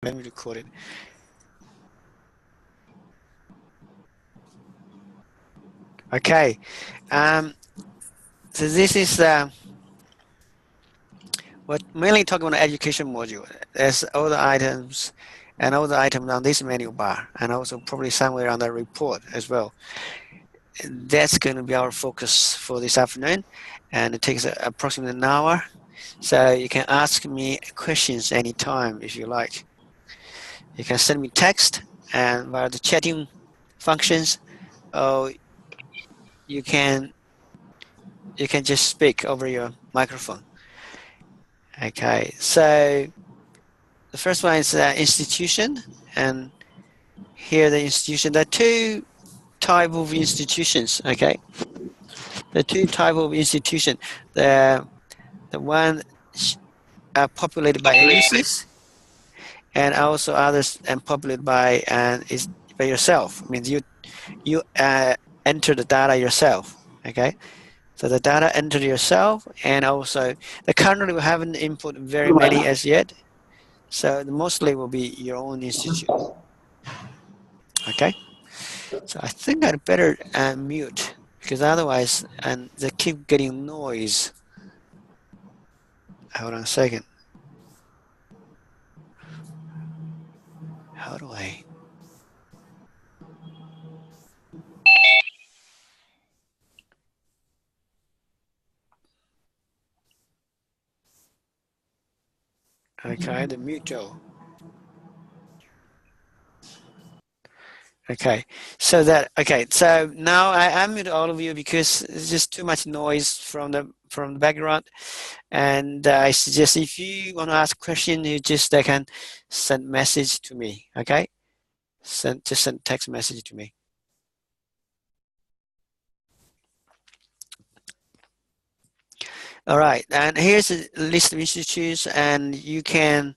Let me record it. Okay. So this is what mainly talking about education module. There's all the items and all the items on this menu bar, and also probably somewhere on the report as well. That's going to be our focus for this afternoon, and it takes approximately an hour. So you can ask me questions anytime if you like. You can send me text and via the chatting functions, or you can just speak over your microphone. Okay, so the first one is institution, and here the institution. There are two type of institutions. Okay, the two type of institution. The one populated by ImmiSys, and also others and populated by is by yourself. It means you enter the data yourself. Okay, so the data entered yourself, and also currently we haven't input very many as yet. So mostly will be your own institute. Okay, so I think I'd better mute, because otherwise they keep getting noise. Hold on a second. How do I? Okay, the mute Joe. Okay, so now I unmute all of you because it's just too much noise from the background, and I suggest if you want to ask a question, you just can send message to me. Okay, just send text message to me. All right, and here's a list of institutes, and you can.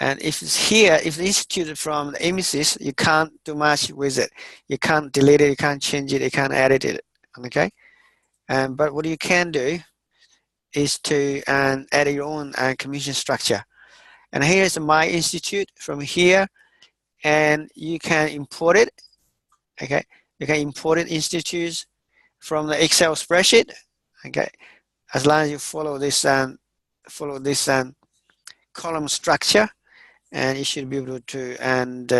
And if it's here, if the institute from the ImmiSys, you can't do much with it. You can't delete it, you can't change it, you can't edit it. Okay. But what you can do is to add your own commission structure. And here's my institute from here, and you can import it. Okay. You can import it institutes from the Excel spreadsheet. Okay. As long as you follow this column structure, and you should be able to and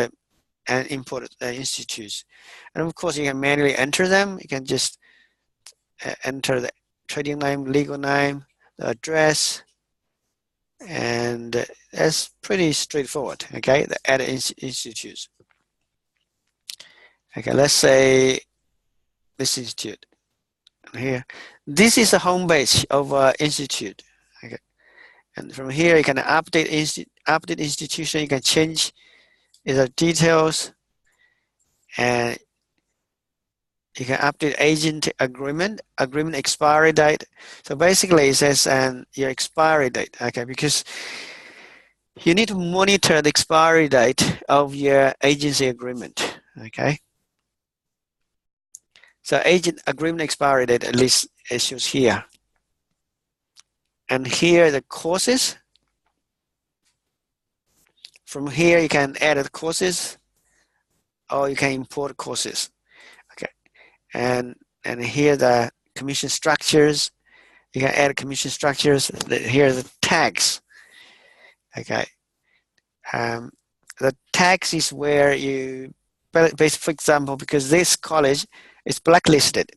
import institutes. And of course, you can manually enter them. You can just enter the trading name, legal name, the address, and that's pretty straightforward. Okay, the add institutes. Okay, let's say this institute here. This is a home page of institute. Okay, and from here you can update institution. You can change the details, and you can update agent agreement expiry date. So basically it says your expiry date. Okay, because you need to monitor the expiry date of your agency agreement. Okay, so agent agreement expiry date at least it shows here, and here the courses. From here you can add the courses, or you can import courses. Okay, and here the commission structures. You can add commission structures. Here are the tags. Okay, the tags is where you, for example, because this college is blacklisted.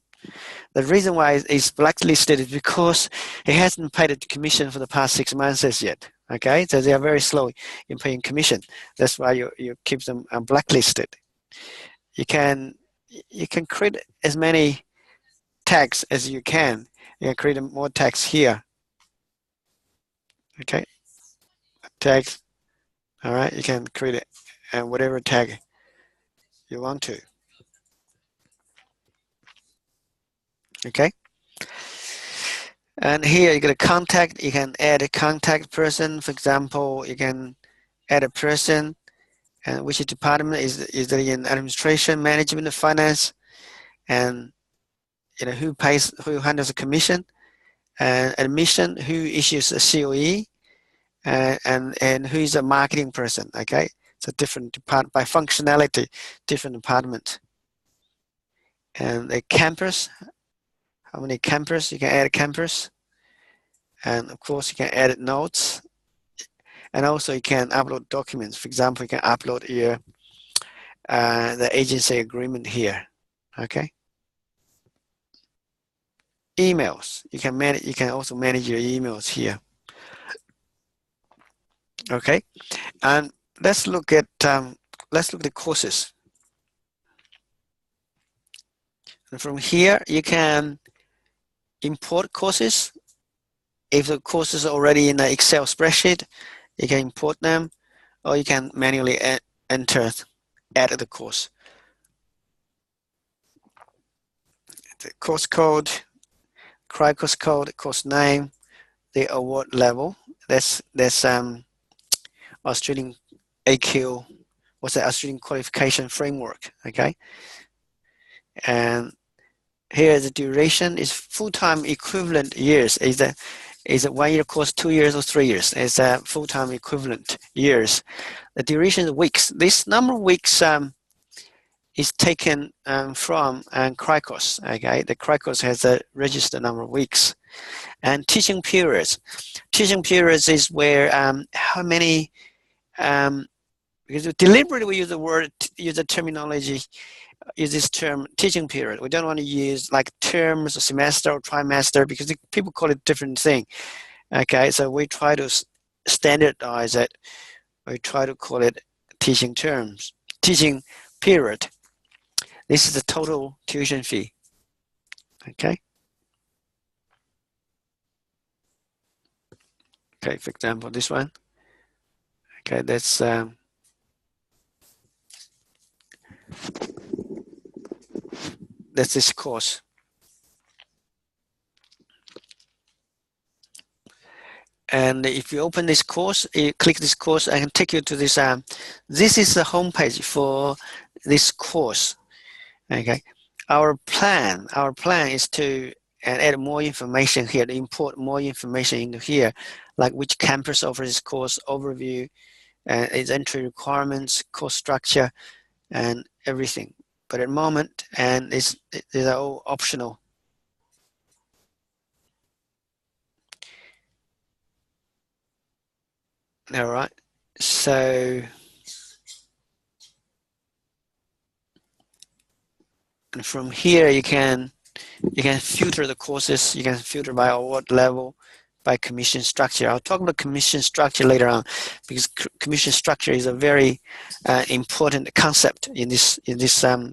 The reason why it's blacklisted is because it hasn't paid a commission for the past 6 months as yet. Okay, so they are very slow in paying commission. That's why you keep them blacklisted. You can create as many tags as you can. You can create more tags here. Okay, tags. All right, you can create it and whatever tag you want to. Okay, and here you get a contact. You can add a contact person. For example, you can add a person, and which department is there in administration, management, finance, and who handles the commission, and admission, who issues a COE, and who is a marketing person. Okay, it's a different department by functionality, different department. And the campus, how many campus? You can add a campus, and of course you can edit notes, and also you can upload documents. For example, you can upload your the agency agreement here. Okay. Emails, you can manage. You can also manage your emails here. Okay, and let's look at the courses. And from here, you can import courses. If the courses are already in an Excel spreadsheet, you can import them, or you can manually add the course. The course code, course code, course name, the award level. That's Australian AQ. What's the Australian qualification framework? Okay, and here the duration is full-time equivalent years. Is a 1 year course, 2 years, or 3 years? It's a full-time equivalent years. The duration is weeks. This number of weeks is taken from Cricos. Okay, the Cricos has a registered number of weeks. And teaching periods. Teaching periods is where how many. Because deliberately we use the terminology. Use this term teaching period. We don't want to use like terms or semester or trimester because people call it different thing. Okay, so we try to standardize it. We try to call it teaching terms, teaching period. This is the total tuition fee. Okay. Okay, for example, this one. Okay, that's this course. And if you open this course, you click this course, I can take you to this. This is the homepage for this course. Okay, our plan is to add more information here, to import more information into here, like which campus offers this course, overview, its entry requirements, course structure, and everything. But at the moment, and these are all optional. All right, so and from here you can filter the courses. You can filter by award level, by commission structure. I'll talk about commission structure later on, because commission structure is a very important concept in this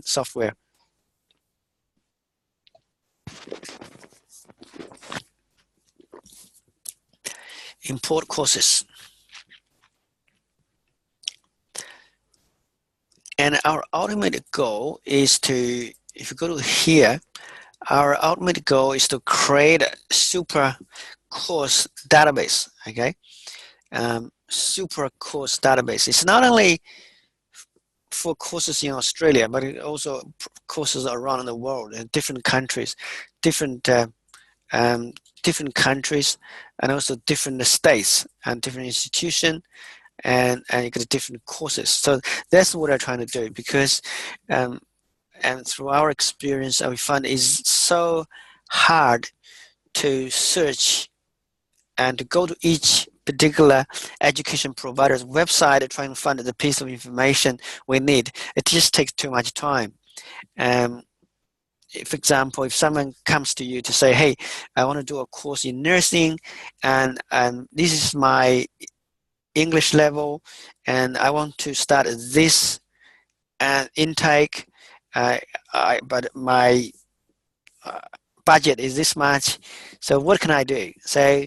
software. Import courses. And our ultimate goal is to, if you go to here, our ultimate goal is to create a super course database. Okay, super course database. It's not only for courses in Australia, but it also courses around the world in different countries, different countries, and also different states and different institutions. And you get different courses. So that's what I'm trying to do, because and through our experience, we find it's so hard to search and to go to each particular education provider's website and try and find the piece of information we need. It just takes too much time. For example, if someone comes to you to say, hey, I want to do a course in nursing, and this is my English level, and I want to start this intake, but my budget is this much. So what can I do? So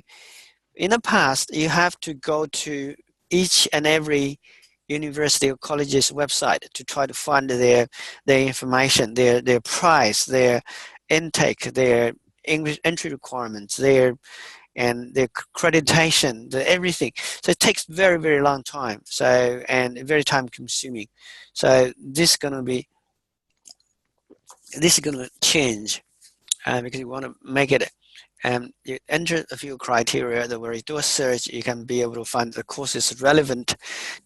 in the past, you have to go to each and every university or college's website to try to find their information, their price, their intake, their English entry requirements, and the accreditation, everything. So it takes very, very long time. So, and very time consuming. So this is going to change because we want to make it You enter a few criteria that where you do a search, you can be able to find the courses relevant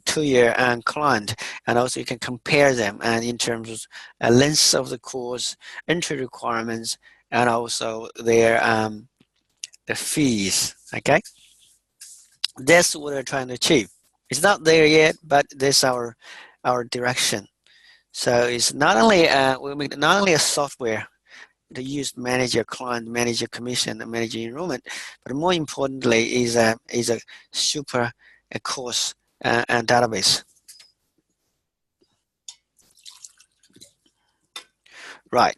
to your client, and also you can compare them and in terms of length of the course, entry requirements, and also their the fees. Okay, that's what we're trying to achieve. It's not there yet, but that's our direction. So it's not only we make not only a software to use manage your client, manage your commission, and manage your enrollment, but more importantly is a super course and database. Right.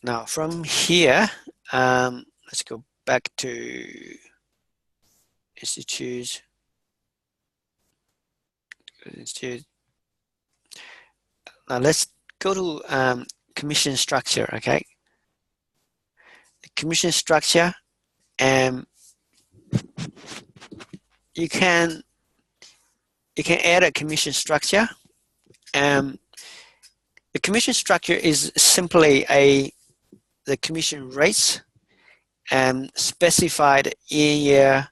Now from here, let's go back to Institute. Now let's go to commission structure. Okay. The commission structure, you can add a commission structure. The commission structure is simply the commission rates specified in your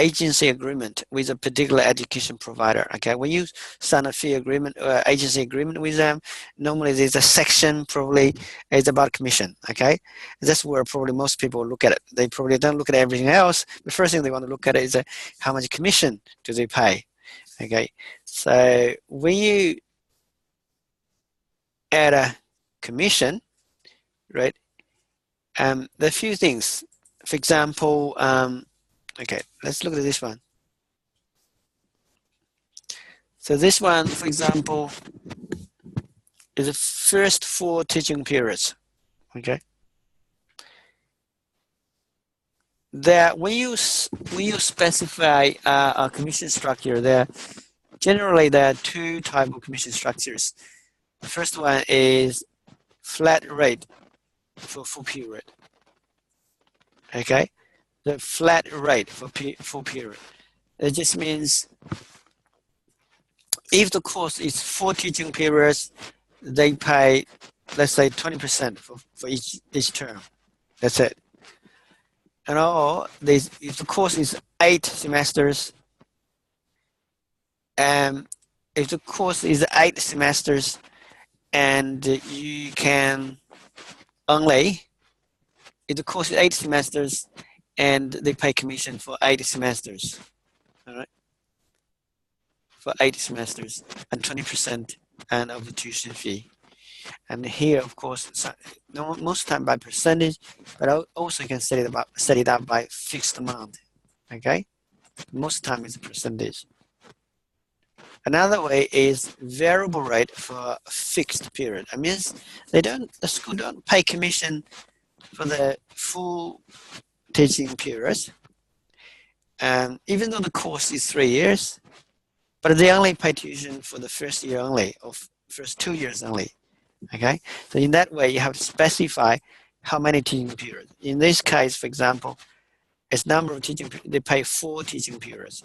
agency agreement with a particular education provider. Okay, when you sign a fee agreement or agency agreement with them, normally there's a section probably is about commission. Okay, that's where probably most people look at it. They probably don't look at everything else. The first thing they want to look at is how much commission do they pay. Okay, so when you add a commission, right? There are a few things. For example, okay, let's look at this one. So this one, for example, is the first 4 teaching periods. Okay. There, when you specify a commission structure, there are 2 types of commission structures. The first one is flat rate for full period. Okay, the flat rate for full period. It just means if the course is 4 teaching periods, they pay, let's say 20% for each term. That's it. And if the course is 8 semesters, if the course is 8 semesters, and you can only, if the course is 8 semesters, and they pay commission for 8 semesters, all right, for 8 semesters, and 20% and of the tuition fee. And here, of course, most time by percentage, but also you can set it up by fixed amount. Okay, most time is a percentage. Another way is variable rate for a fixed period. It means the school don't pay commission for the full teaching periods, even though the course is 3 years, but they only pay tuition for the first year only, or first 2 years only. Okay, so in that way you have to specify how many teaching periods. In this case, for example, it's number of teaching. They pay 4 teaching periods.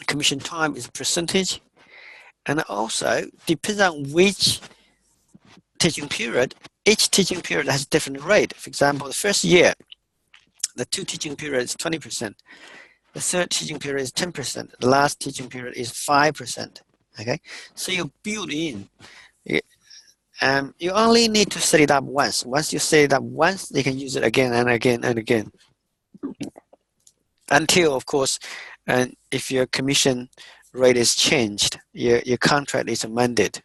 Commission time is percentage, and also depends on which teaching period. Each teaching period has a different rate. For example, the first year, the 2 teaching periods is 20%. The 3rd teaching period is 10%. The last teaching period is 5%. Okay, so you build in. You only need to set it up once. Once you set it up once, they can use it again and again and again. Until, of course, and if your commission rate is changed, your contract is amended.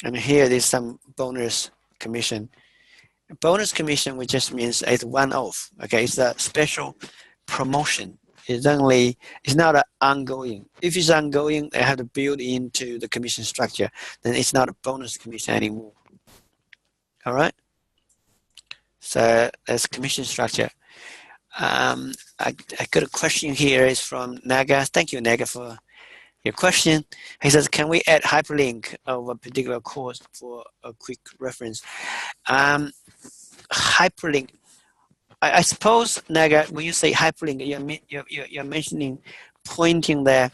And here there's some bonus commission. Bonus commission, which just means it's one-off. Okay, it's a special promotion. It's not an ongoing. If it's ongoing, they have to build into the commission structure. Then it's not a bonus commission anymore. All right. So that's commission structure. I got a question here. Is from Naga. Thank you, Naga, for your question. He says, can we add hyperlink of a particular course for a quick reference? Hyperlink. I suppose, Naga, when you say hyperlink, you're mentioning pointing the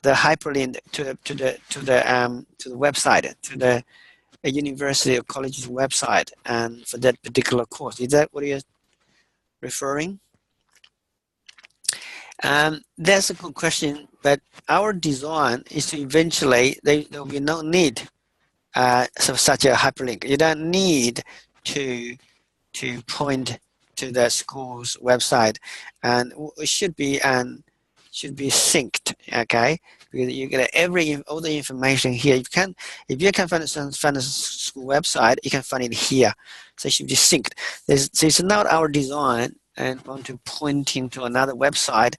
hyperlink to the website, to the a university or college's website and for that particular course. Is that what you're referring? That's a good question, but our design is to eventually, there will be no need such a hyperlink. You don't need to point to the school's website, and it should be synced. Okay, because you get all the information here. If you can find a school website, you can find it here. So it should be synced. So it's not our design and want to point into another website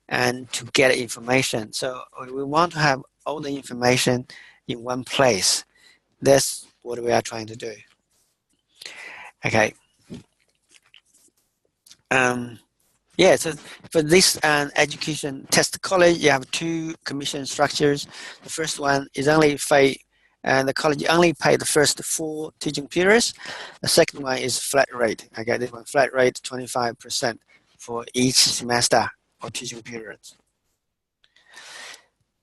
and to get information. So we want to have all the information in one place. That's what we are trying to do. Okay. Yeah, so for this education test college, you have two commission structures. The first one is only the college only pay the first 4 teaching periods. The second one is flat rate. Okay, this one flat rate 25% for each semester or teaching periods.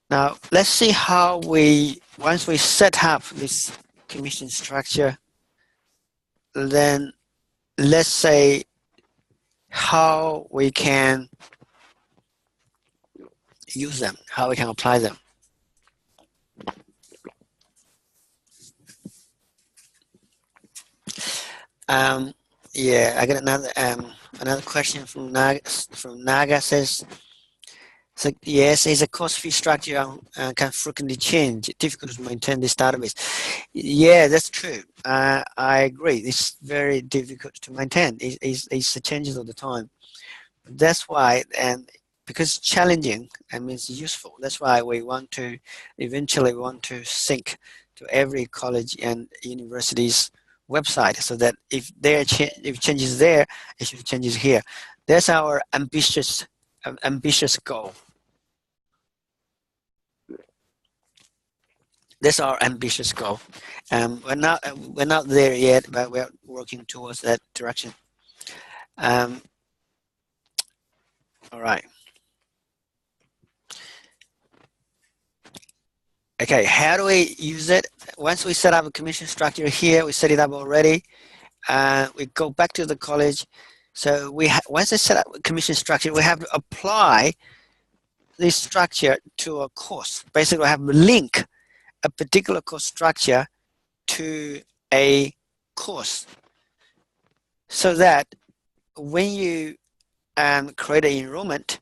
Now let's see how once we set up this commission structure, then let's say how we can use them, how we can apply them. Yeah, I got another question from Naga says, so yes, is a cost fee structure can frequently change, difficult to maintain this database. Yeah, that's true. I agree. It's very difficult to maintain. It changes all the time. That's why, and because it's challenging and means useful, that's why we eventually want to sync to every college and university's website, so that if if changes there, it should changes here. That's our ambitious goal. That's our ambitious goal. We're not there yet, but we're working towards that direction. All right. Okay, how do we use it? Once we set up a commission structure here, we set it up already. We go back to the college. So once I set up a commission structure, we have to apply this structure to a course. Basically, we have to link a particular course structure to a course, so that when you create an enrollment,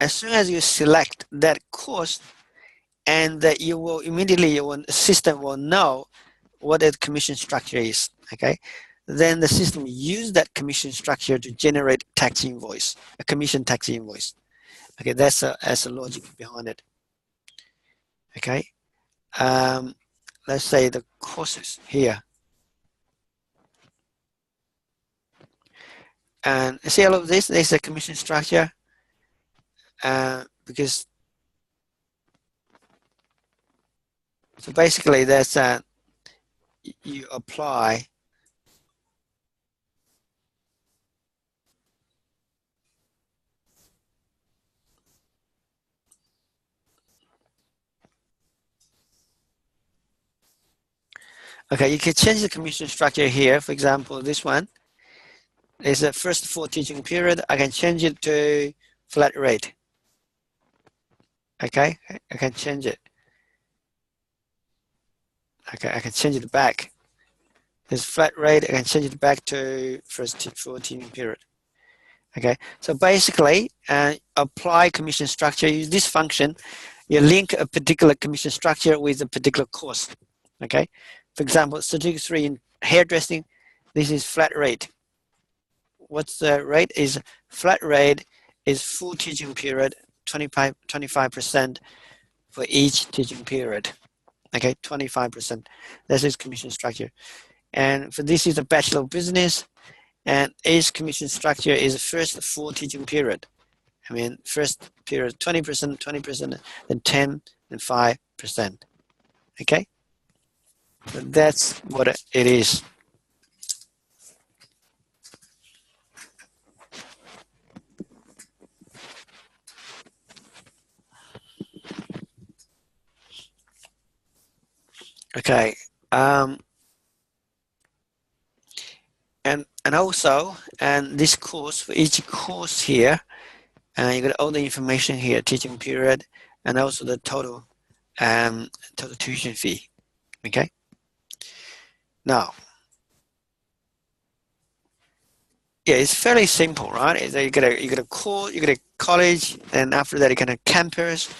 as soon as you select that course, and that your system will know what that commission structure is. Okay, then the system use that commission structure to generate a commission tax invoice. Okay, that's a logic behind it. Okay, let's say the courses here, and see all of this. There's a commission structure because so basically that's you apply. Okay, you can change the commission structure here. For example, this one is the first 4 teaching period. I can change it to flat rate. Okay, I can change it. Okay, I can change it back. This flat rate, I can change it back to first 4 teaching period. Okay, so basically, apply commission structure. Use this function. You link a particular commission structure with a particular course. Okay, for example, Certificate 3 in hairdressing, this is flat rate. What's the rate? Is flat rate is full teaching period, 25% for each teaching period. Okay, 25%. That's its commission structure. And for this is a Bachelor of Business, and its commission structure is the first 4 teaching period. I mean, first period 20%, 20%, then 10, and 5%. Okay, so that's what it is. Okay, And also, and this course, for each course here, you got all the information here, teaching period, and also the total total tuition fee. Okay. Now, yeah, it's fairly simple, right? Is that you get a course, you get a college, and after that you get a campus,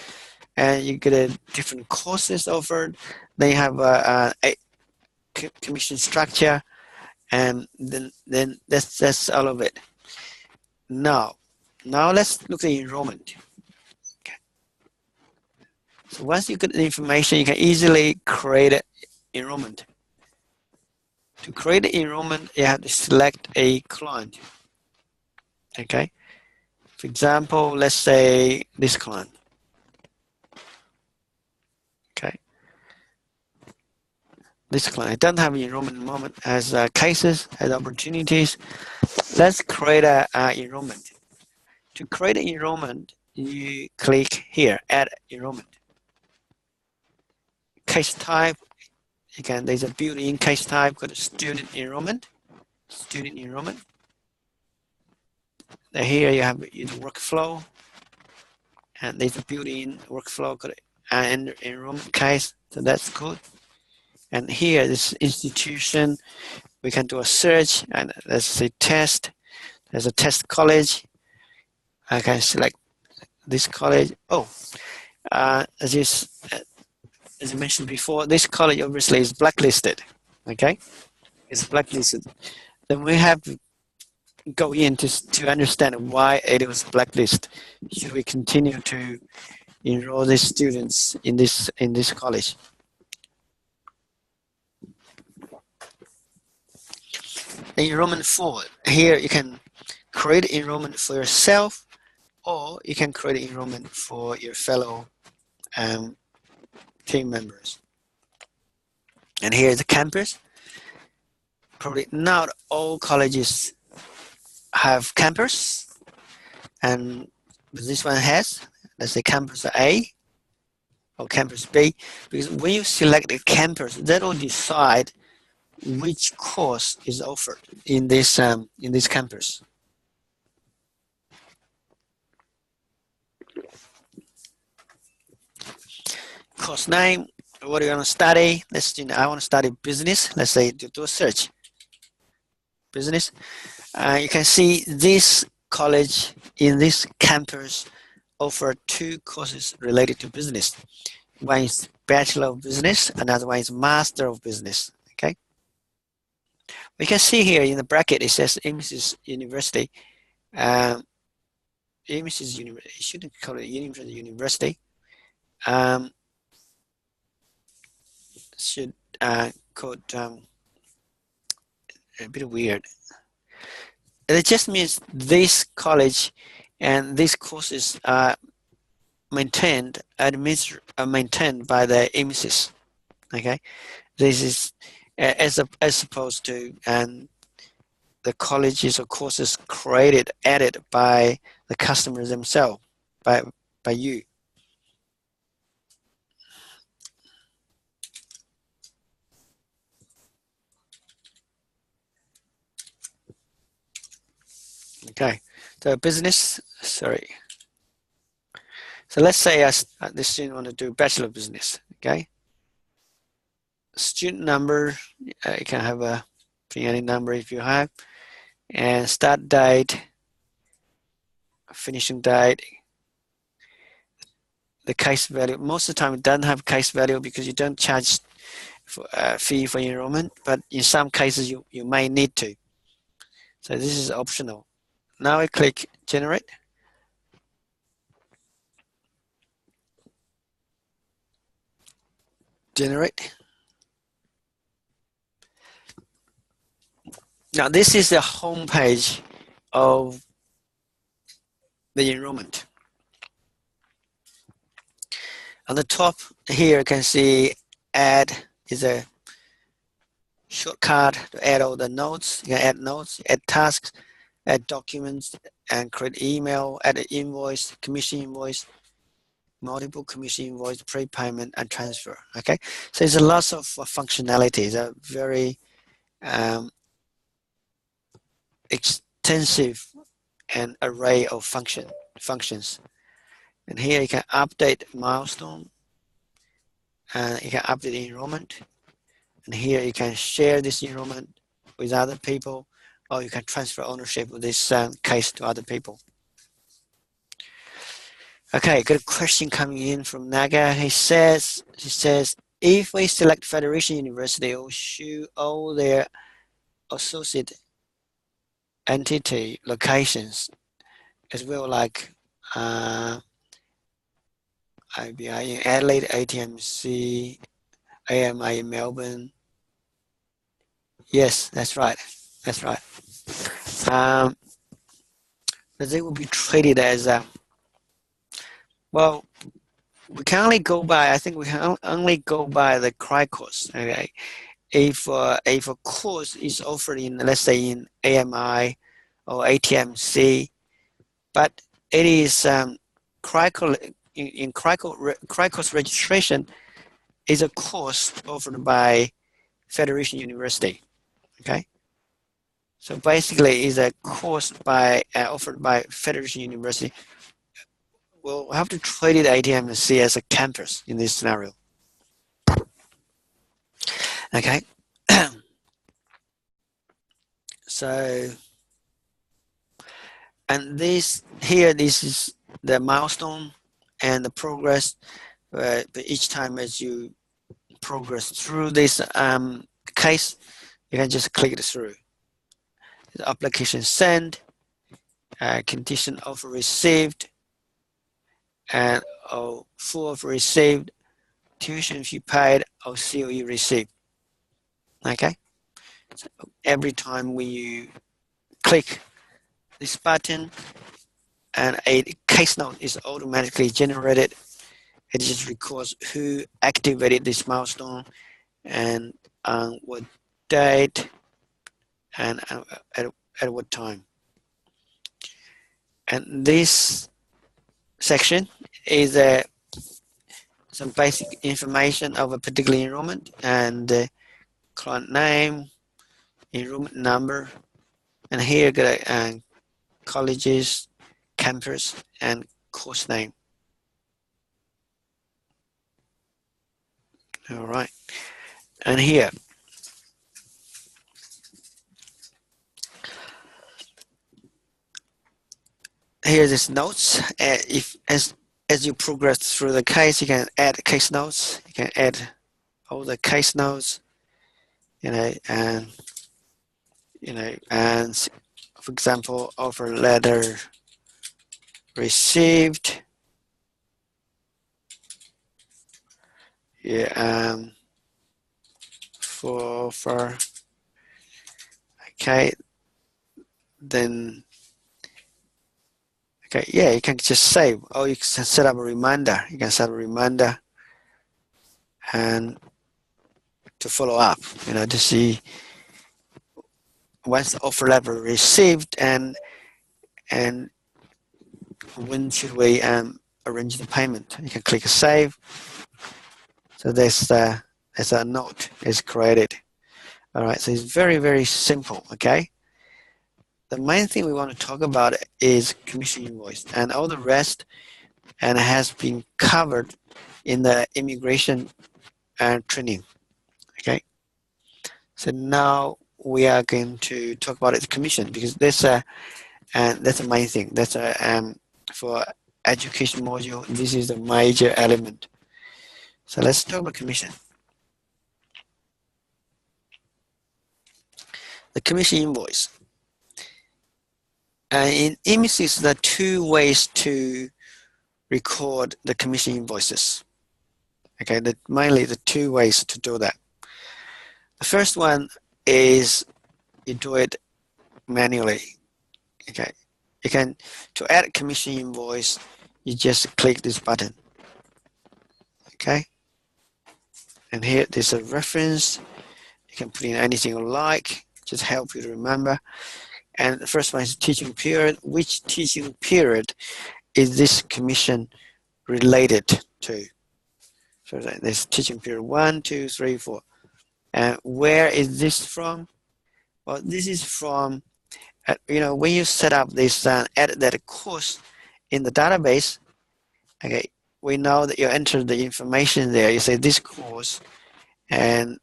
and you get a different courses offered. They have a commission structure, and then that's all of it. Now let's look at enrollment. Okay. So once you get the information, you can easily create an enrollment. To create an enrollment, you have to select a client. Okay. For example, let's say this client. Okay. This client doesn't have enrollment at the moment, has cases, has opportunities. Let's create a enrollment. To create an enrollment, you click here, add enrollment. Case type, again, there's a built-in case type called student enrollment. Student enrollment. Here you have the workflow, and there's a built-in workflow called an enrollment case, so that's good. And here, this institution, we can do a search, and let's say test. There's a test college. I can select this college. Oh, as I mentioned before, this college obviously is blacklisted. Okay, it's blacklisted. Then we have to go in to understand why it was blacklisted. Should we continue to enroll these students in this college? The enrollment form here, you can create enrollment for yourself, or you can create enrollment for your fellow team members. And here is the campus. Probably not all colleges have campus, and this one has, let's say campus A or campus B, because when you select the campus, that will decide which course is offered in this campus. Course name, what do you want to study? I want to study business. Let's say do a search. Business. You can see this college in this campus offer 2 courses related to business. One is Bachelor of Business, another one is Master of Business. Okay. We can see here in the bracket it says ImmiSys University. ImmiSys University, you shouldn't call it University. Should code a bit weird. It just means this college and these courses are maintained by the ImmiSys. Okay, this is as opposed to the colleges or courses added by the customers themselves, by you. Okay, so business, sorry. So let's say the student want to do Bachelor of Business, okay? Student number, you can have any number if you have, and start date, finishing date, the case value. Most of the time it doesn't have case value because you don't charge fee for enrollment, but in some cases you may need to. So this is optional. Now I click generate. Generate. Now this is the home page of the enrollment. On the top here you can see add is a shortcut to add all the notes. You can add notes, add tasks, add documents, and create email, add an invoice, commission invoice. multiple commission invoice, prepayment, and transfer. Okay, so there's a lot of functionalities, a very extensive and array of functions. And here you can update milestone, and you can update enrollment. And here you can share this enrollment with other people, or you can transfer ownership of this case to other people. Okay, good question coming in from Naga. He says, if we select Federation University, or should all their associate entity locations as well, like IBI in Adelaide, ATMC, AMI in Melbourne. Yes, that's right. That's right. But they will be treated as well. We can only go by. I think we can only go by the criteria. Okay, if a course is offered in, let's say, in AMI or ATMC, but it is in criteria registration is a course offered by Federation University. Okay, so basically, is a course by offered by Federation University. We'll have to treat it ATMC as a campus in this scenario. Okay. So, and this is the milestone and the progress. But each time as you progress through this case, you can just click it through. The application sent, condition offer received, and full offer received, tuition fee paid, or COE received. Okay, so every time when you click this button and a case note is automatically generated, it just records who activated this milestone and on what date and at what time. And this section is some basic information of a particular enrollment, and client name, enrollment number, and here got colleges, campus, and course name. All right, and here's this notes. If as you progress through the case, you can add case notes. You can add all the case notes, and for example, offer letter received. Yeah, for okay, then okay, yeah, you can just save, or you can set up a reminder. You can set a reminder and to follow up, to see once the offer letter received and when should we arrange the payment. You can click save. So there's a note is created. All right, so it's very, very simple. Okay. The main thing we want to talk about is commission invoice, and all the rest and has been covered in the immigration training. Okay. So now we are going to talk about its commission, because that's the main thing. That's for education module. This is the major element. So let's talk about commission. The commission invoice. In ImmiSys, there are two ways to record the commission invoices. Okay, mainly the two ways to do that. The first one is you do it manually. Okay, you can, to add a commission invoice, you just click this button. Okay, and here there's a reference. You can put in anything you like, just help you to remember. And the first one is teaching period. Which teaching period is this commission related to. So this teaching period 1, 2, 3, 4. And where is this from? Well, this is from, when you set up this add that course in the database, okay, we know that you enter the information there. You say this course and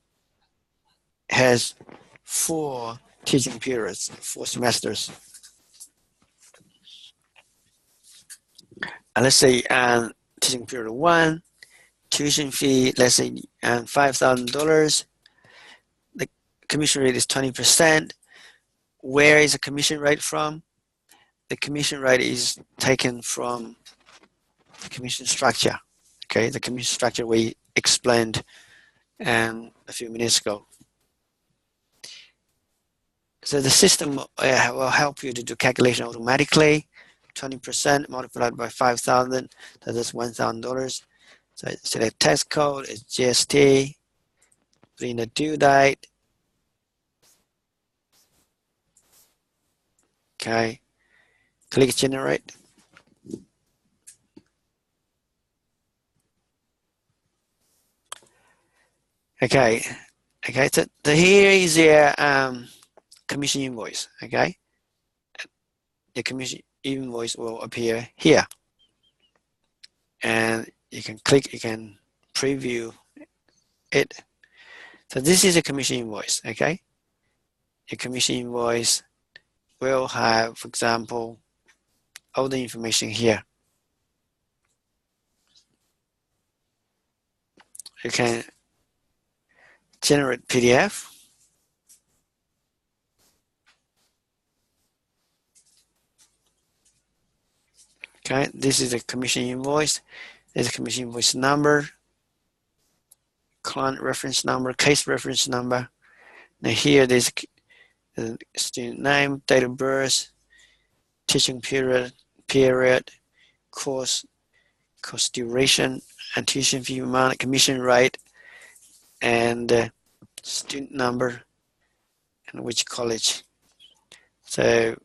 has 4 teaching periods, 4 semesters. And let's say teaching period 1, tuition fee, let's say $5,000. The commission rate is 20%. Where is the commission rate from? The commission rate is taken from the commission structure. Okay, the commission structure we explained a few minutes ago. So the system will help you to do calculation automatically. 20% multiplied by 5,000, so that's $1,000. So select tax code, it's GST, put in the due date. Okay, click generate. Okay, so here is your commission invoice. Okay, the commission invoice will appear here, and you can click, you can preview it. So this is a commission invoice. Okay, your commission invoice will have, for example, all the information here. You can generate PDF. Okay, this is a commission invoice. There's a commission invoice number, client reference number, case reference number. Now here there's student name, date of birth, teaching period, course duration, and tuition fee amount, commission rate, and student number, and which college. So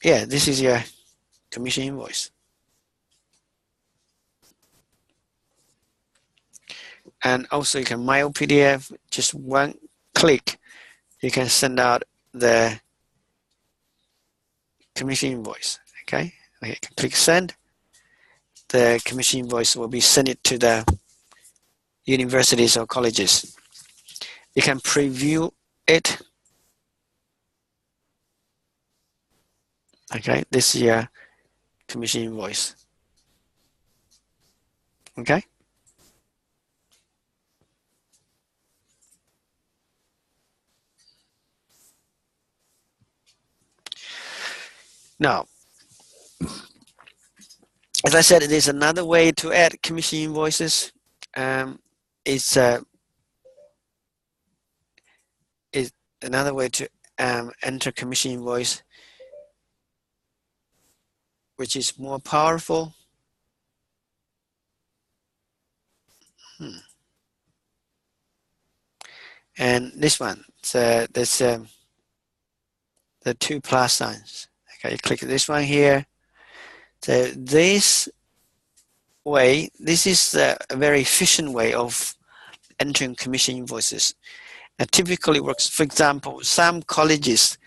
yeah, this is your commission invoice. And also you can mail PDF, just one click, you can send out the commission invoice. Okay, click send. The commission invoice will be sent to the universities or colleges. You can preview it. Okay, this is your commission invoice. Okay. Now, as I said, there's another way to add commission invoices. It's another way to enter commission invoice, which is more powerful. And this one, so there's the 2 plus signs. Okay, you click this one here. So this way, this is a very efficient way of entering commission invoices. It typically works, for example, some colleges,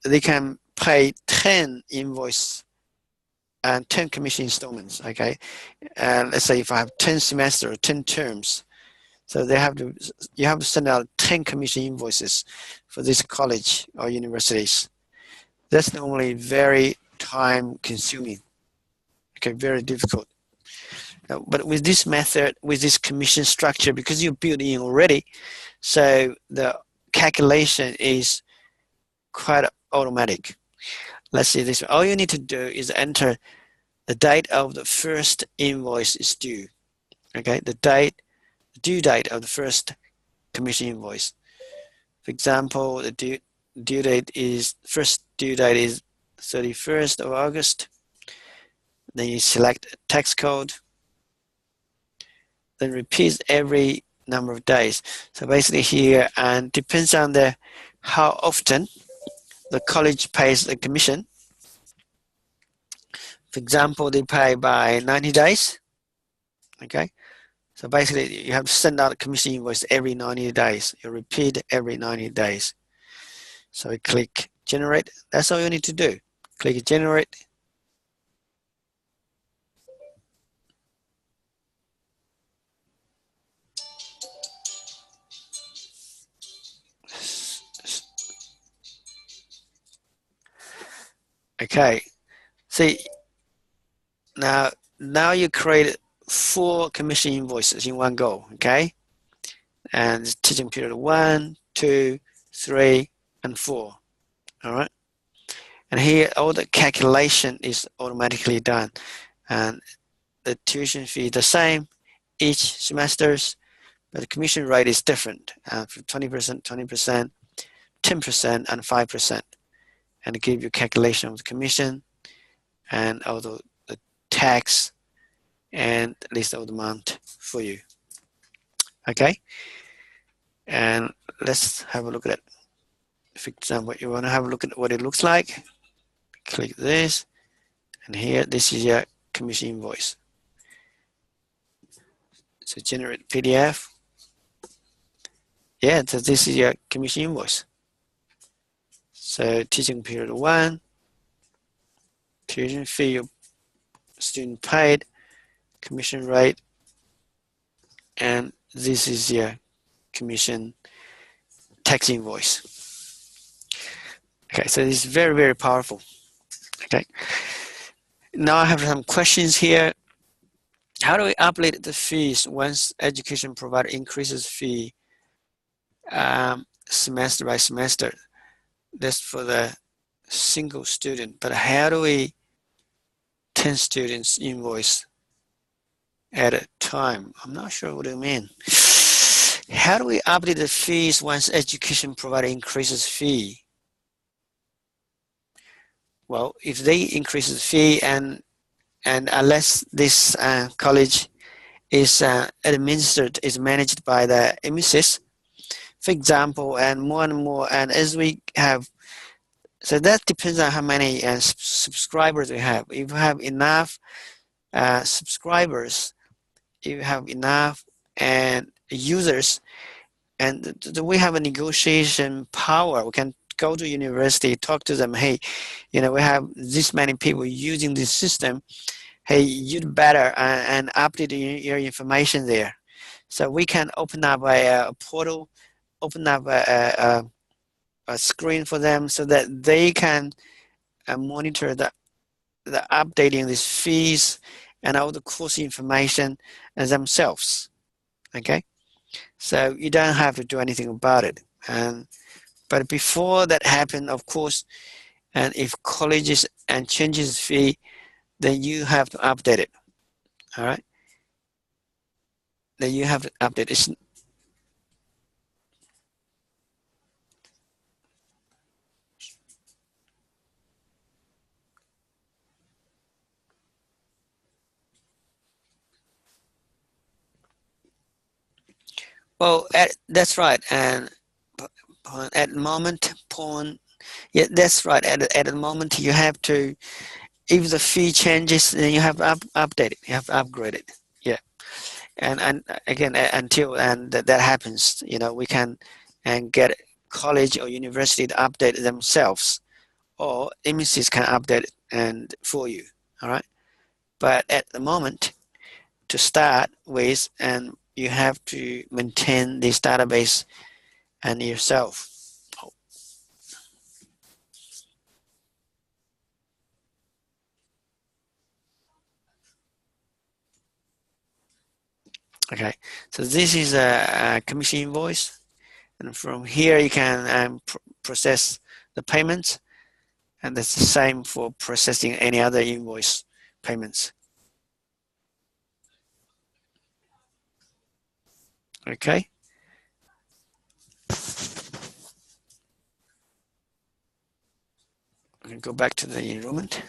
they can pay 10 invoice and 10 commission installments, okay? Let's say if I have 10 semesters, 10 terms, so you have to send out 10 commission invoices for this college or universities. That's normally very time consuming, okay, very difficult. But with this method, with this commission structure, because you built in already, so the calculation is quite automatic. Let's see this. All you need to do is enter the date of the first invoice is due. Okay, the due date of the first commission invoice. For example, the due date is 31st of August. Then you select tax code. Then repeat every number of days. So basically here, and depends on how often the college pays the commission. For example, they pay by 90 days. Okay, so basically you have to send out a commission invoice every 90 days. You repeat every 90 days. So we click generate. That's all you need to do. Click generate. Okay, see, now you create 4 commission invoices in one go, okay? And teaching period 1, 2, 3, and 4. All right. And here all the calculation is automatically done, and the tuition fee is the same each semesters, but the commission rate is different, for 20%, 20%, 10%, and 5%. And it gives you calculation of the commission and also the tax and list of the amount for you. Okay, and let's have a look at it. For example, you want to have a look at what it looks like. Click this, and here this is your commission invoice. So generate PDF. Yeah, so this is your commission invoice. So teaching period 1, tuition fee your student paid, commission rate, and this is your commission tax invoice. Okay, so this is very, very powerful. Okay, now I have some questions here. How do we update the fees once education provider increases fee semester by semester? That's for the single student, but how do we 10 students invoice at a time? I'm not sure what you mean. How do we update the fees once education provider increases fee? Well, if they increase the fee and unless this college is administered, is managed by the ImmiSys, for example, and more, and as we have, so that depends on how many subscribers we have. If you have enough subscribers, if you have enough and users, and we have a negotiation power. We can go to university, talk to them. Hey, you know, we have this many people using this system. Hey, you'd better and update your information there. So we can open up a portal, open up a screen for them so that they can monitor the updating these fees and all the course information themselves. Okay, so you don't have to do anything about it. But before that happen, of course, and if colleges and changes fee, then you have to update it. All right, then you have to update it. Well, that's right, and at the moment, yeah, that's right. At the moment, you have to, if the fee changes, then you have to update it. You have to upgrade it. Yeah, and again, until that happens, you know, we can get college or university to update themselves, or ImmiSys can update it and for you. All right, but at the moment, to start with, and you have to maintain this database and yourself. Okay, so this is a commission invoice, and from here you can process the payments, and that's the same for processing any other invoice payments. Okay. We can go back to the enrollment.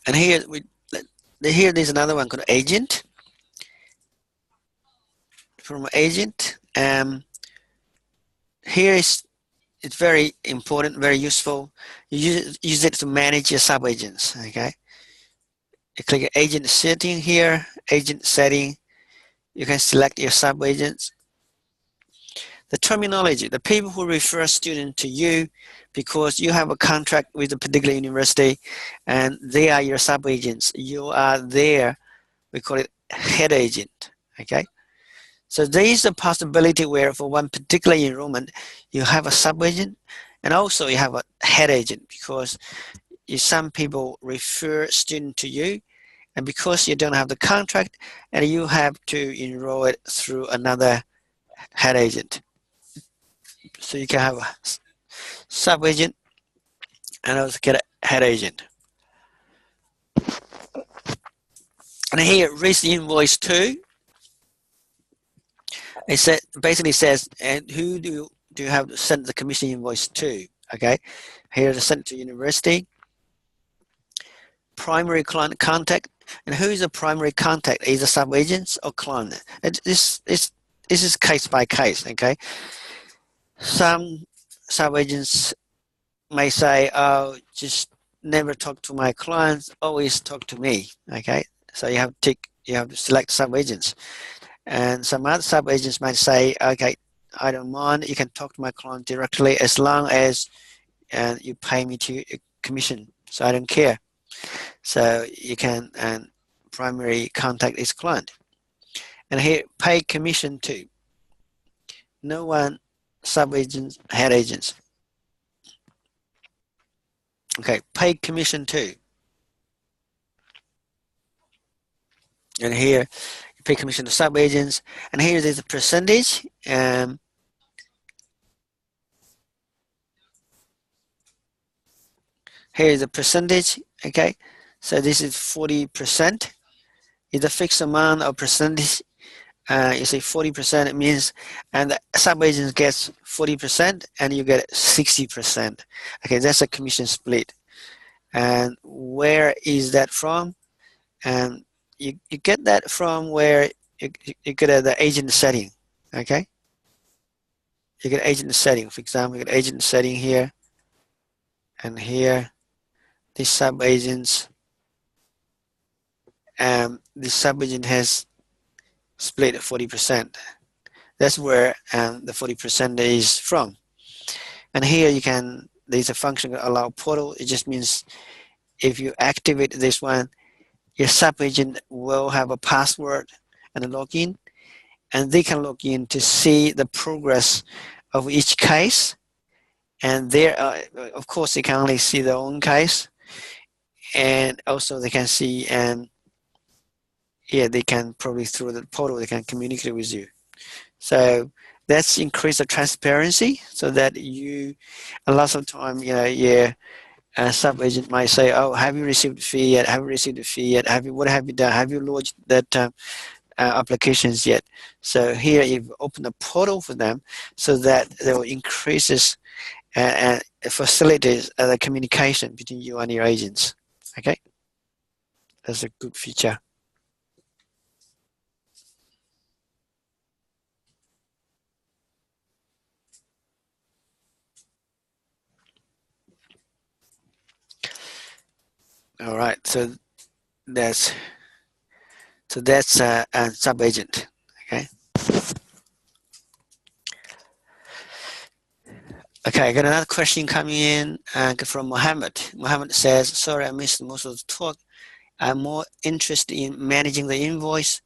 And here there's another one called agent. from agent. Here is it's very important, very useful. You use it to manage your sub-agents, okay? You click agent setting here, agent setting. You can select your sub-agents. The terminology, the people who refer students to you because you have a contract with a particular university and they are your sub-agents. You are there, we call it head agent, okay? So there is a possibility where for one particular enrollment, you have a sub-agent and also you have a head agent because some people refer students to you and because you don't have the contract and you have to enroll it through another head agent. So you can have a sub-agent and also get a head agent. And here, raise the invoice to. It basically says, and who do you have to send the commission invoice to? Okay, here to send to university. Primary client contact, and who is the primary contact? Either sub-agents or client. This is case by case. Okay, some sub-agents may say, "Oh, just never talk to my clients. Always talk to me." Okay, so you have to select sub-agents. And some other sub-agents might say, okay, I don't mind, you can talk to my client directly as long as you pay me to commission, so I don't care. So you can primary contact is client. And here, pay commission to. No one, sub-agents, head agents. Okay, pay commission to. And here, pay commission to sub-agents, and here there's a percentage. Here is the percentage, okay? So this is 40%. It's a fixed amount of percentage. You say 40%, it means, and the sub-agent gets 40% and you get 60%. Okay, that's a commission split. And where is that from? And you get that from where you get the agent setting, okay? You get agent setting. For example, you get agent setting here and here. These sub-agents, the sub-agent has split 40%. That's where the 40% is from. And here you can, there's a function allow portal. It just means if you activate this one, your sub-agent will have a password and a login, and they can log in to see the progress of each case. And there, of course, they can only see their own case, and also they can see, and yeah, they can probably through the portal they can communicate with you. So that's increase the transparency, so that you, a lot of time, you know, yeah. A sub-agent might say, "Oh, have you received the fee yet? Have you received the fee yet? What have you done? Have you lodged that applications yet?" So here you've opened a portal for them, so that they will increases and facilitates the communication between you and your agents. Okay, that's a good feature. All right, so that's a sub-agent. Okay. Okay, I got another question coming in from Mohammed. Mohammed says, "Sorry, I missed most of the talk. I'm more interested in managing the invoice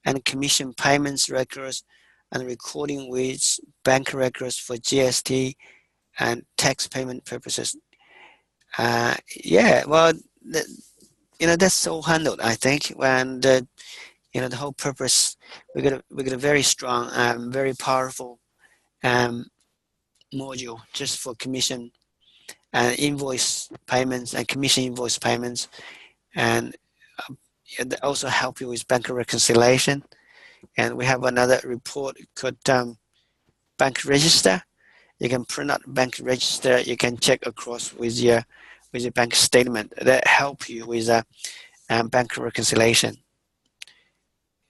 and commission payments records and recording with bank records for GST and tax payment purposes." Yeah, well, you know, that's all handled, I think. And you know, the whole purpose, we got a very strong, very powerful module just for commission and invoice payments and commission invoice payments, and they also help you with bank reconciliation. And we have another report called bank register. You can print out bank register. You can check across with your bank statement that help you with bank reconciliation.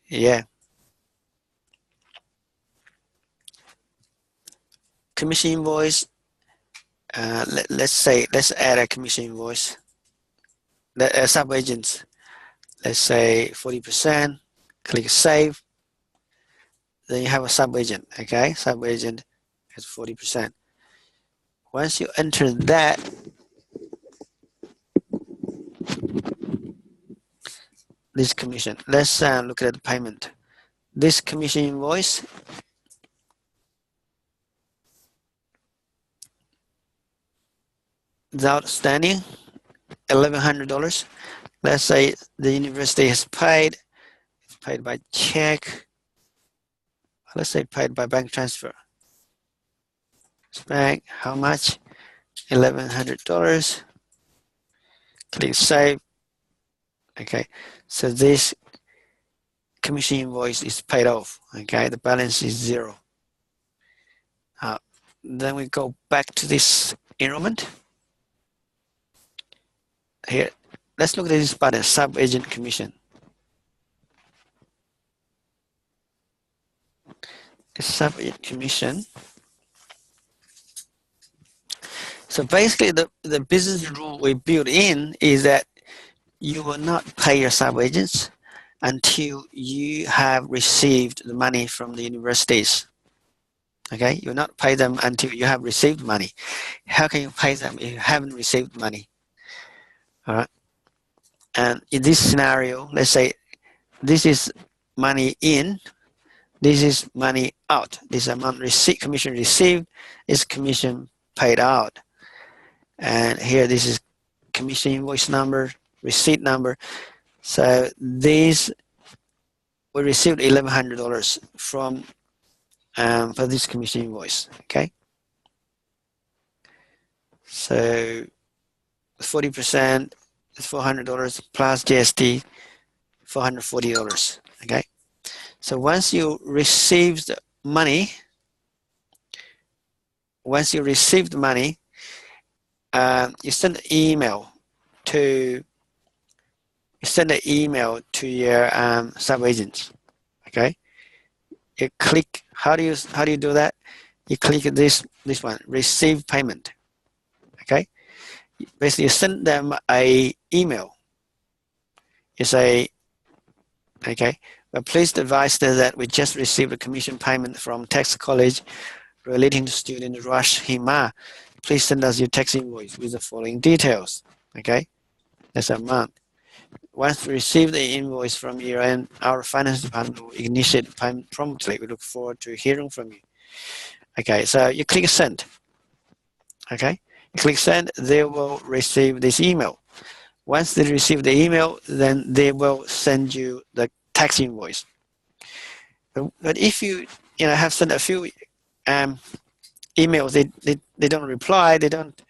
Yeah. commission invoice. Let's add a commission invoice. The sub-agents, let's say 40%. Click save. Then you have a sub-agent. Okay, sub-agent has 40%. Once you enter that, this commission. Let's look at the payment. This commission invoice is outstanding, $1,100. Let's say the university has paid. It's paid by check. Let's say paid by bank transfer. Bank, how much? $1,100. Click save. Okay, so this commission invoice is paid off. Okay, the balance is 0. Then we go back to this enrollment. Here, let's look at this button, sub-agent commission. The sub-agent commission. So basically, the business rule we built in is that you will not pay your sub-agents until you have received the money from the universities. Okay, you will not pay them until you have received money. How can you pay them if you haven't received money? All right. And in this scenario, let's say this is money in, this is money out. This amount received, commission received, is commission paid out. And here, this is commission invoice number, receipt number. So these, we received $1,100 from for this commission invoice. Okay. So 40% is $400 plus GST, $440. Okay. So once you receive the money, you send an email to your sub-agents. Okay. You click. How do you do that? You click this one, receive payment. Okay. Basically, you send them a email. You say, okay, we're pleased to advise that we just received a commission payment from tax college relating to student Rush Hima. Please send us your tax invoice with the following details. Okay, that's a month. Once we receive the invoice from your end, our finance department will initiate the payment promptly. We look forward to hearing from you. Okay, so you click send. Okay, you click send, they will receive this email. Once they receive the email, then they will send you the tax invoice. But if you have sent a few emails, they don't reply, they don't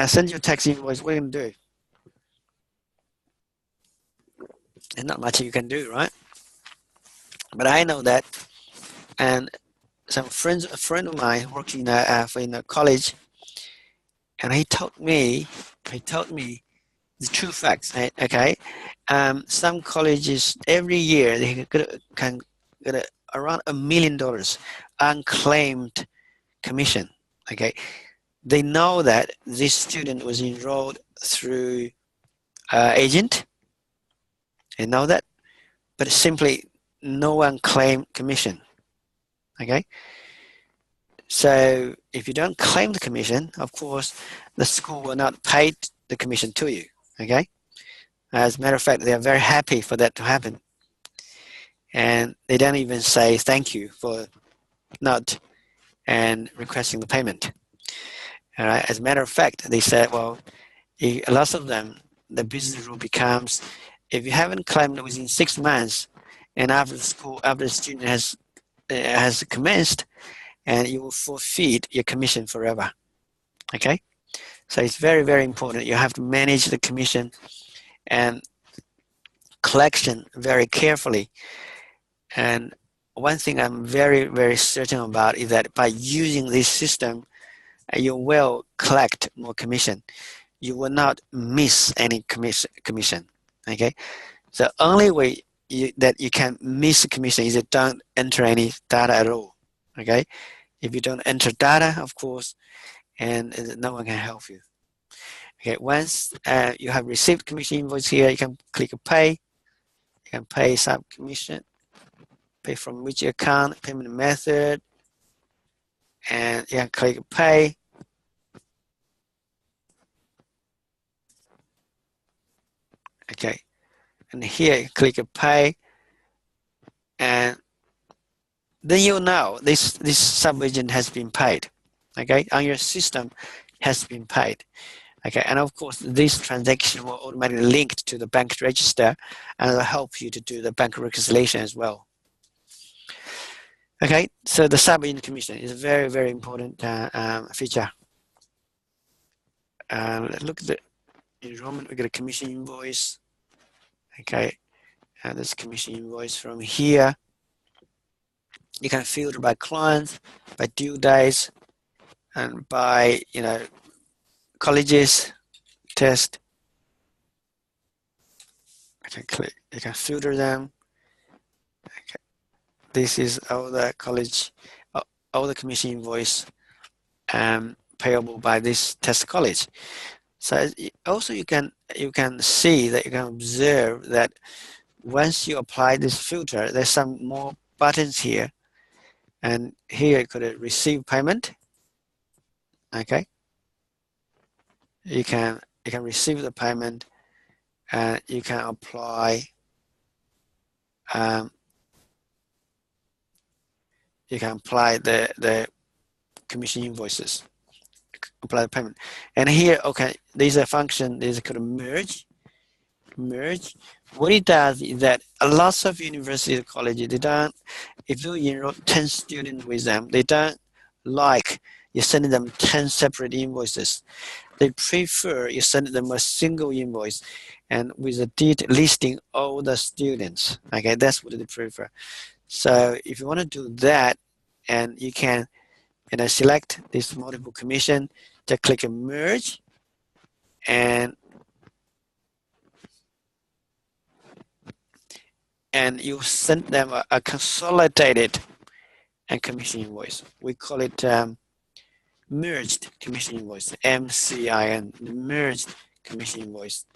send you tax invoice, what are you going to do? There's not much you can do, right? But I know that, and a friend of mine working in a college, and he told me the true facts. Okay, some colleges every year they can get around $1 million unclaimed commission. Okay, they know that this student was enrolled through agent. They know that, but simply no one claimed commission. Okay, so if you don't claim the commission, of course, the school will not pay the commission to you. Okay, as a matter of fact, they are very happy for that to happen, and they don't even say thank you for not and requesting the payment. All right, as a matter of fact, they said, well, a lot of them, the business rule becomes, if you haven't claimed within 6 months, and after the student has commenced, and you will forfeit your commission forever. Okay, so it's very, very important. You have to manage the commission and collection very carefully. And one thing I'm very, very certain about is that by using this system, you will collect more commission. You will not miss any commission. Okay, the only way that you can miss commission is you don't enter any data at all. Okay, If you don't enter data, of course, and no one can help you. Okay, once you have received commission invoice here, you can click pay. You can pay sub commission, pay from which account, payment method, and you can click pay. Okay, and here you click pay, and then you know this sub-agent has been paid. Okay, on your system has been paid. Okay, and of course this transaction will automatically link to the bank register and will help you to do the bank reconciliation as well. Okay, so the sub-agent commission is a very, very important feature. Let's look at the enrollment. We get a commission invoice. Okay, and this commission invoice from here. You can filter by clients, by due dates, and by colleges test. I can click. You can filter them. Okay, this is all the college, all the commission invoice payable by this test college. So also you can see that you can observe that once you apply this filter, there's some more buttons here, and here you could receive payment. Okay, you can receive the payment, and you can apply. You can apply the commission invoices. Apply the payment, and here, okay, there's a function. There's called merge. What it does is that a lot of university colleges, they don't, if you enroll 10 students with them, they don't like you sending them 10 separate invoices. They prefer you send them a single invoice and with a detail listing all the students. Okay, that's what they prefer. So if you want to do that, and you can select this multiple commission, just click a merge, and you send them a consolidated and commission invoice. We call it merged commission invoice, MCIN, the merged commission invoice.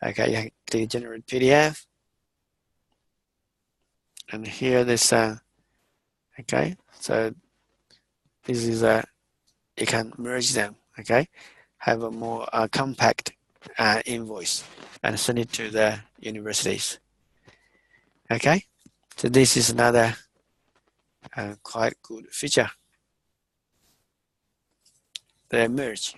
Okay, you click generate PDF, and here this okay, so this is you can merge them. Okay, have a more compact invoice and send it to the universities. Okay, so this is another quite good feature. The merge.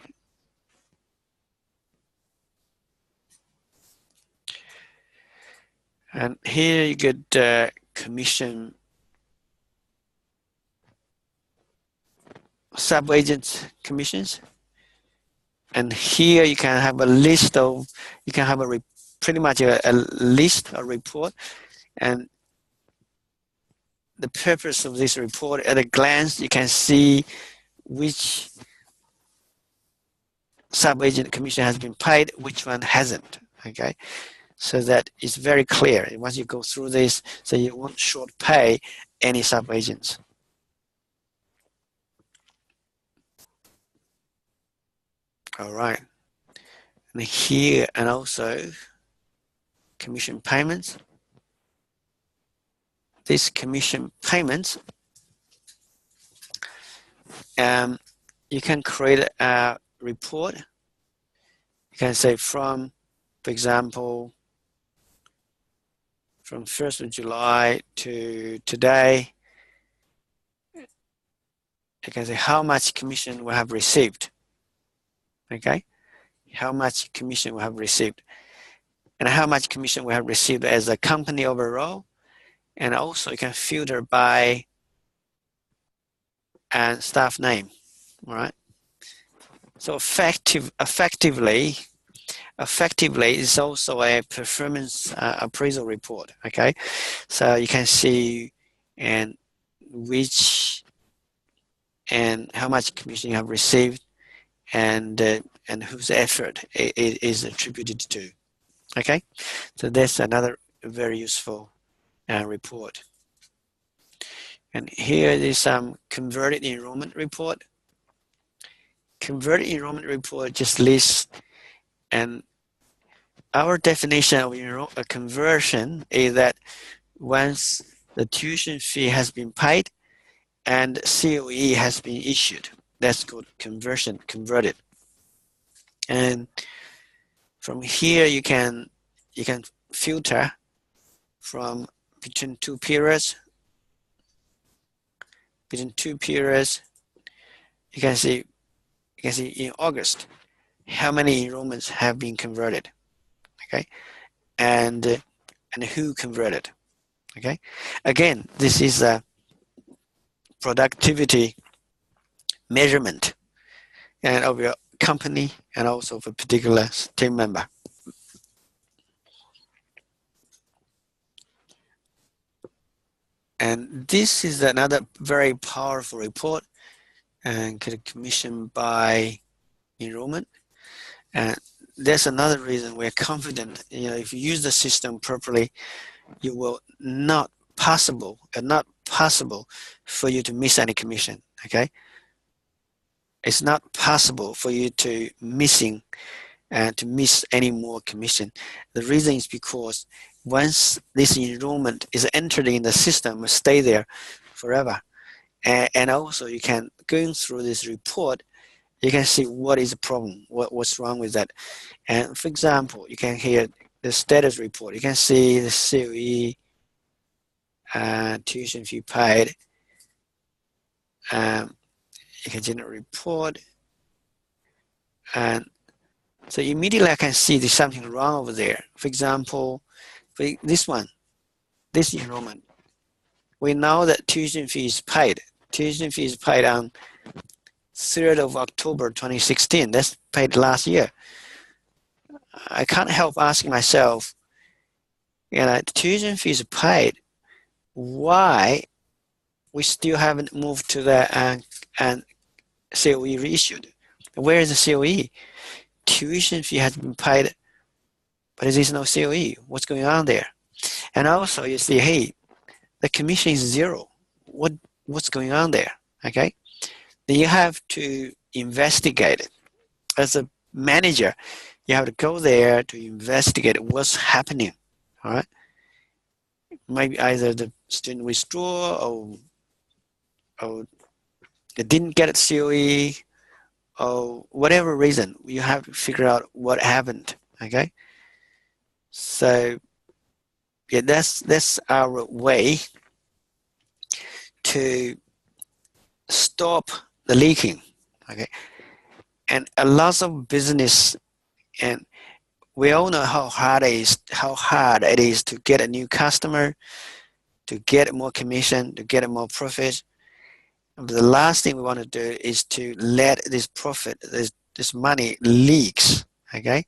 And here you get commission sub-agent commissions. And here you can have a list of, you can have pretty much a list, a report. And the purpose of this report, at a glance, you can see which sub-agent commission has been paid, which one hasn't. Okay, so that is very clear. Once you go through this, so you won't short pay any sub-agents. All right, and here, and also commission payments. These commission payments, you can create a report. You can say from, for example, from 1st of July to today, you can say how much commission we have received. Okay, how much commission we have received, and how much commission we have received as a company overall, and also you can filter by and staff name. All right. So effectively is also a performance appraisal report. Okay, so you can see and which and how much commission you have received, and whose effort it is attributed to. Okay, so that's another very useful report. And here is some converted enrollment report. Converted enrollment report just lists, and our definition of a conversion is that once the tuition fee has been paid and COE has been issued, that's called conversion, converted. And from here you can filter from between two periods. Between two periods, you can see in August how many enrollments have been converted, okay, and who converted, okay. Again, this is a productivity measurement and of your company and also of a particular team member. And this is another very powerful report and commissioned by enrollment. And that's another reason we're confident, if you use the system properly, you will not possible for you to miss any commission, okay? It's not possible for you to miss any more commission. The reason is because once this enrollment is entered in the system, it will stay there forever. And also you can, going through this report, you can see what is the problem, what's wrong with that. And for example, you can hear the status report. You can see the COE, tuition fee paid. You can generate a report. And so immediately I can see there's something wrong over there. For example, for this one, this enrollment, we know that tuition fee is paid. Tuition fee is paid on 3rd of October 2016. That's paid last year. I can't help asking myself, tuition fee is paid. Why we still haven't moved to the and COE reissued? Where is the COE? Tuition fee has been paid, but there is no COE. What's going on there? And also you see, hey, the commission is 0. What's going on there? Okay, then you have to investigate it. As a manager, you have to go there to investigate what's happening. All right, maybe either the student withdraw or they didn't get a COE, or whatever reason. You have to figure out what happened. Okay, so yeah, that's our way to stop the leaking. Okay, and a lot of business, and we all know how hard it is to get a new customer, to get more commission, to get more profit. But the last thing we want to do is to let this profit, this money leaks. Okay,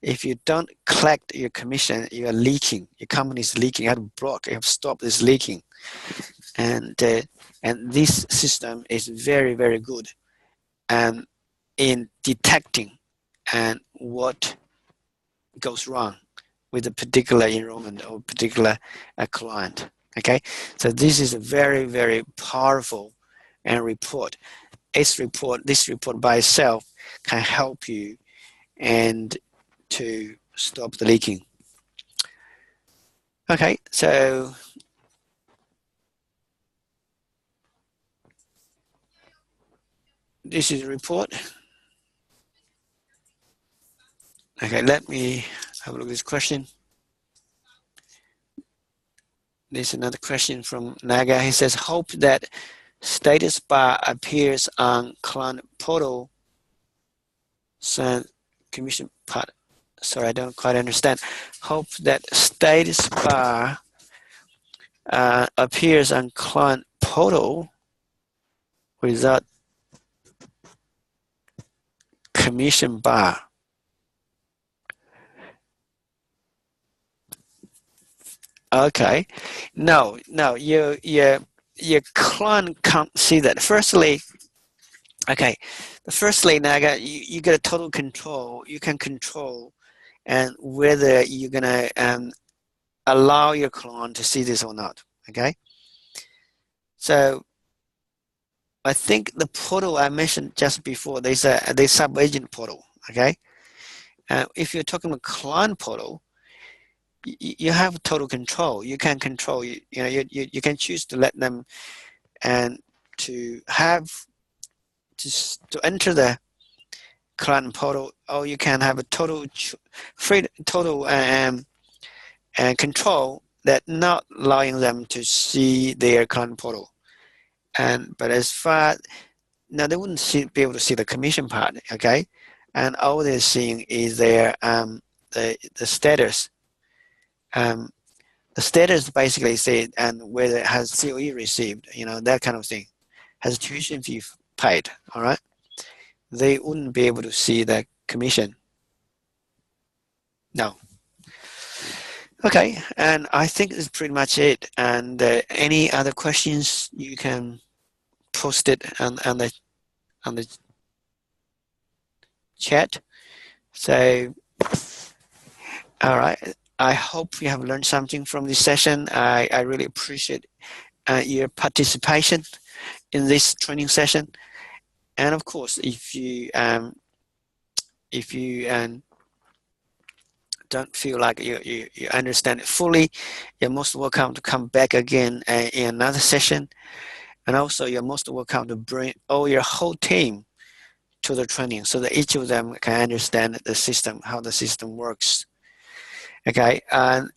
if you don't collect your commission, you are leaking. Your company is leaking. You have to block. You have to stop this leaking. And this system is very, very good in detecting and what goes wrong with a particular enrollment or particular client. Okay, so this is a very, very powerful report. This report by itself can help you and to stop the leaking. Okay, so this is a report. Okay, let me have a look at this question. There's another question from Naga. He says, hope that status bar appears on client portal. So commission part. Sorry, I don't quite understand. Hope that status bar appears on client portal without commission bar. Okay, no, your client can't see that. Firstly, Naga, you get a total control. You can control and whether you're gonna allow your client to see this or not. Okay, So I think the portal I mentioned just before, there's sub-agent portal, okay? If you're talking about client portal, you have total control. You can control, you can choose to let them and to have to enter the client portal, or you can have a total and control that not allowing them to see their client portal. But as far now they wouldn't be able to see the commission part, okay? And all they're seeing is their the status. The status basically said and whether it has COE received, that kind of thing. Has tuition fee paid, all right? They wouldn't be able to see the commission. No. Okay, and I think that's pretty much it. And any other questions, you can post it on the chat. So, all right. I hope you have learned something from this session. I really appreciate your participation in this training session. And of course, if you don't feel like you understand it fully, you're most welcome to come back again in another session. And also, you're most welcome to bring all your whole team to the training so that each of them can understand the system, how the system works. Okay, and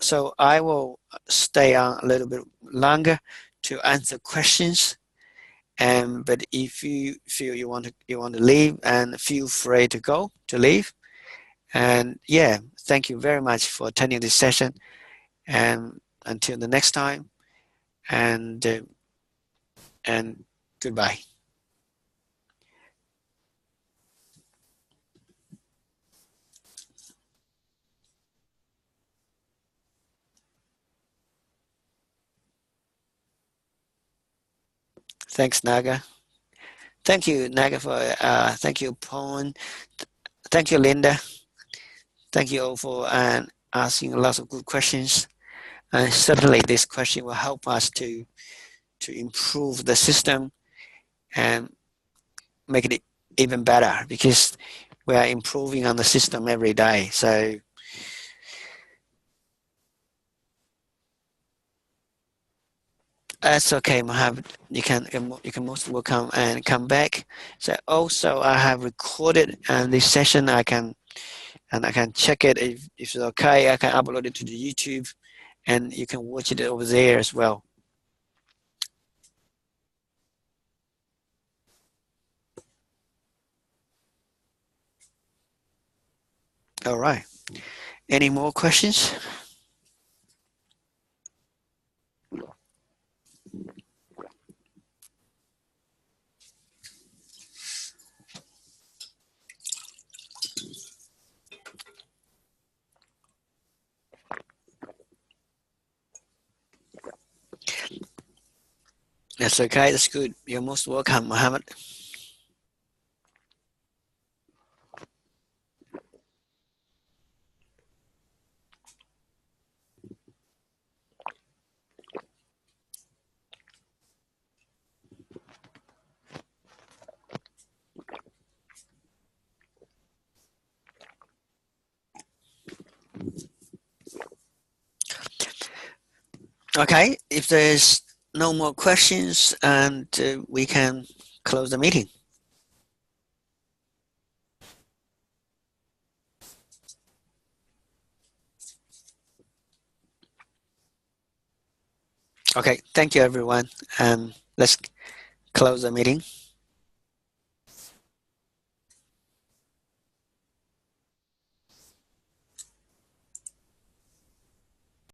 so I will stay on a little bit longer to answer questions. But if you feel you want to leave, and feel free to leave. And yeah, thank you very much for attending this session. And until the next time, and goodbye. Thanks, Naga. Thank you, Naga, for thank you, Paul. Thank you, Linda. Thank you all for asking lots of good questions. And certainly, this question will help us to improve the system and make it even better, because we are improving on the system every day. So that's okay, Mohammed. You can most welcome and come back. So also, I have recorded this session. I can check it if it's okay. I can upload it to the YouTube, and you can watch it over there as well. All right. Any more questions? That's okay. That's good. You're most welcome, Mohammed. Okay. If there's no more questions, and we can close the meeting. Okay. Thank you, everyone. Let's close the meeting.